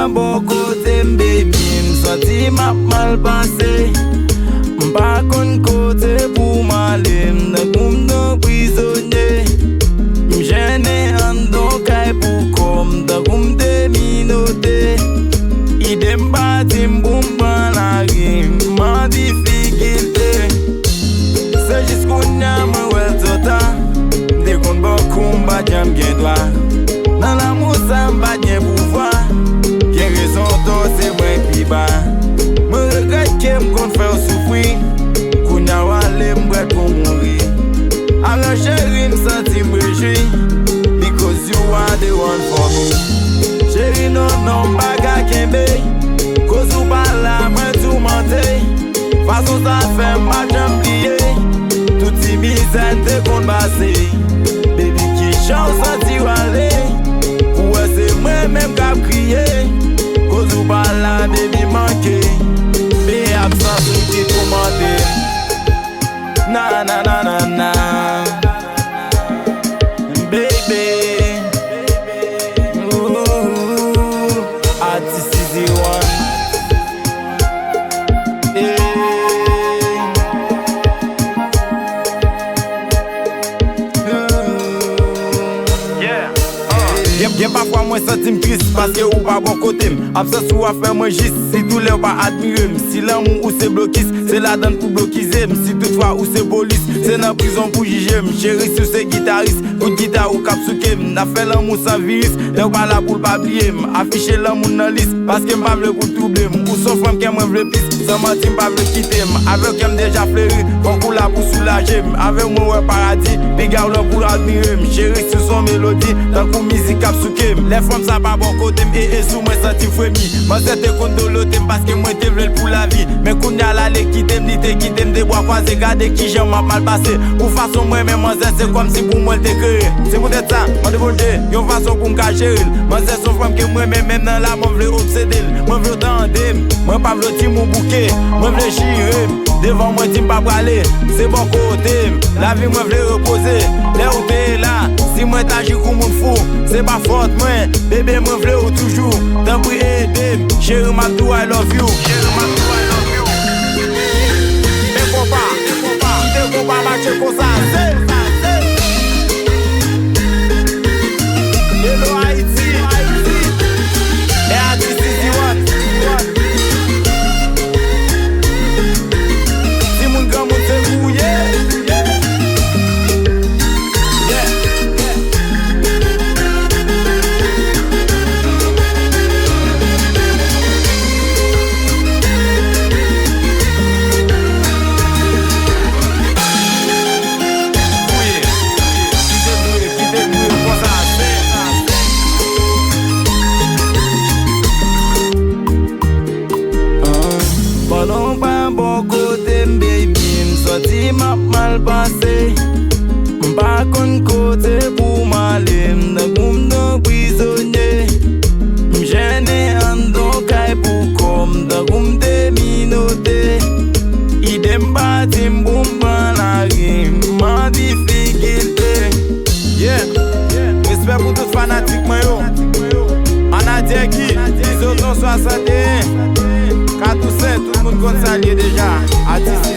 pa bon kote baby, m'senti m'a mal passé. M'pa kon kote pou m'aller, m'dan koum nan prisonnier. M'gêné en don kay pou kom, dan koum te minote. Idem bati m'bouman la rim, m'en difficulté. Se jiskoun ya mwen wel tota, de kon bokoum ba jam gen dwa. Nan la mousa m'ba gen pouvoi, gen rezon to se mwen pi ba. Mwen regret ke m'kon fè ou soufri, koun ya wale m'bret pou mouri. Alors chéri m'senti m'rejui, because you are the one for me. Chéri non baga kembe, cause ou bala mwen tou mante. Fason sa fè m'a jam pliye, touti mizan te kon base. Baby ki chan santi wale, ou se mwen même kap kriye, cause ou bala baby manke. Be absence ou ki komande, na na na na na. Baby, ooh, artist is the one. Gen parfois mwen senti m'trist paske ou pa bon kote m. Absence ou a fè mwen jis, si tou lè ou pa admire m. Si l'amour ou se blokis, se la donne pou blokize m. Si toutefois ou se bolis, se nan prison pou jije m. Chéri si ou se gitariste, coup de guitare ou kap souke m. Na fè l'amour sans virus, lè ou pa la pou l'pabliye m. Affiche l'amour nan liste, paske m pa vle pou trouble m. Ou son femme ken mwen vle pis, san menti m pa vle kite m. Avek kem deja fleuri, kon kou la pou soulaje m. Avek mwen wè paradis, pi gaw lè pou admire m. Chéri si ou son mélodie, tan kou mizik kap souke m. Les femmes sa pa bon kote m, e sou mwen senti fwemi. Mwen se te kon dolote m, paske mwen te vle pou la vie. Men koun ya la le kite m, li te kite m, de bois kwaze gade ki jen m'a mal passé. Ou fason mwen men mwen se kom si pou mwen te kreye. Se pou det sa, mwen devolte, yon fason pou m ka cheril. Mwen se son femme ke mwen men nan la mwen vle obsedil. Mwen vle tendem, mwen pa vle ti mou bouke. Mwen vle chirem, devan mwen ti m pa brale. Se bon kote m, la vie mwen vle repose. Le ou te la, si mwen taji kou moun fou, se pa fote mwen, bébé mwen vle ou toujou. Tan pou edem, chéri m'abdou I love you. Chéri m'abdou I love you. Me kompa, te kompa mache kon sa. Hello Haiti, e artist is the one. Si moun gran moun se kouye. Pendant pa bon kote m baby, m'senti m'a mal passé. M'pa kon kote pou m'aller, m'dan koum nan prisonnier. M'gêné en don kay pou kom, dan koum te minote. Idem bati m'bouman la rim, m'en difficulté. Yeah, respect pour tout fanatique mwen yo. Anadie ki, 1961. Quand tout le monde compte ça déjà. Artiste